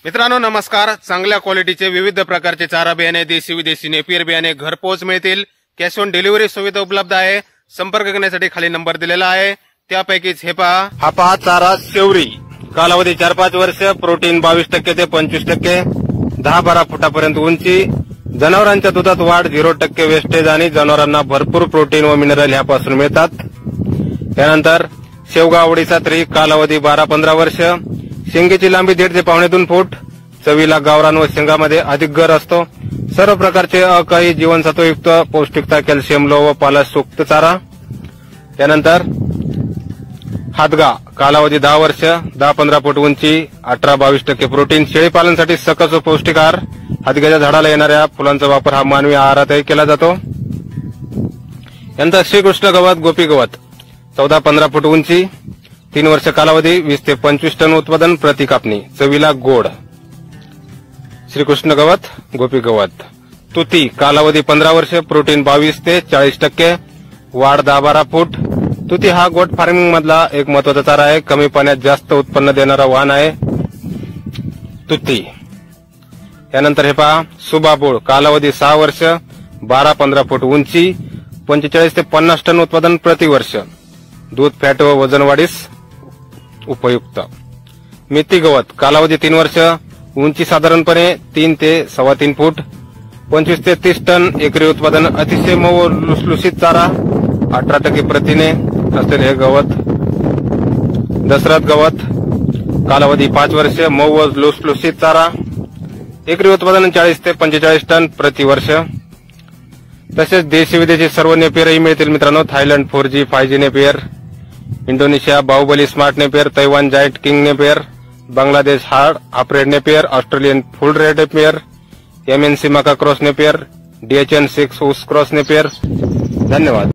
मित्रांनो नमस्कार। चांगल्या क्वालिटीचे विविध प्रकारचे चारा बियाणे, देशी विदेशी नेपियर बियाणे घरपोच मिळतील। कॅश ऑन डिलिव्हरी सुविधा उपलब्ध आहे। संपर्क करण्यासाठी खाली नंबर दिलेला आहे। त्यापैकीच हे पहा, हा पहा चारा शेवरी, कालावधी 4-5 वर्ष, प्रोटीन 22% ते 25%, 10-12 फुटापर्यंत उंची, जनावरांच्या दुधात वाढ, 0% वेस्टेज आणि जनावरांना भरपूर प्रोटीन व मिनरल ह्यापासून मिळतात। त्यानंतर शेवगा आवडीचा तरी, कालावधी 12-15 वर्ष, शेंगेची लांबी 1.5 ते 2.25 फूट, चवीला गावरान व शेंगामध्ये अधिक गर असतो। सर्व प्रकारचे अकाई जीवनसत्वयुक्त पौष्टिकता, कॅल्शियम, लोह व पालाश युक्त चारा। त्यानंतर हादगा, कालावधी 10 वर्ष, 10-15 फूट उंची, 18-22% प्रोटीन, शेळीपालनासाठी सकस व पौष्टिक आहार। हादग्याच्या झाडाला येणाऱ्या फुलांचा वापर हा मानवी आहारातही केला जातो। यानंतर श्रीकृष्ण गवत, गोपी गवत, 14-15 फूट उंची, 3 वर्ष कालावधी, 20 ते 25 टन उत्पादन प्रति कापणी, चवीला गोड। श्रीकृष्ण गवत, गोपी गवत। तुती, कालावधी 15 वर्ष, प्रोटीन 22 ते 40%, वाढ 10-12 फूट। तुती हा गोट फार्मिंग मधला एक महत्वाचा चारा आहे। कमी पाण्यात जास्त उत्पन्न देणारा वाण आहे तुती। यानंतर हे पहा, सुबाबूळ, कालावधी 6 वर्ष, 12-15 फूट उंची, 45 ते 50 टन उत्पादन प्रति वर्ष, दूध, फॅट व वजन वाढीस उपयुक्त। मेथी गवत, कालावधी 3 वर्ष, उंची साधारणपणे 3 ते 3.25 फूट, 25 ते 30 टन एकरी उत्पादन, अतिशय मऊ लुसलुसीत चारा, 18% प्रथिने असलेले हे गवत। दशरथ गवत, कालावधी 5 वर्ष, मऊ व लुसलुसीत चारा, एकरी उत्पादन 40 ते 45 टन प्रति वर्ष। तसेच देशी विदेशी सर्व नेपियरही मिळतील मित्रांनो। Thailand 4G 5G Napier, Indonesia Baahubali smart Napier, Taiwan giant king Napier, Bangladesh half red Napier, Australian full red Napier, MNC मका क्रॉस नेपियर, DHN 6 ऊस क्रॉस नेपियर। धन्यवाद।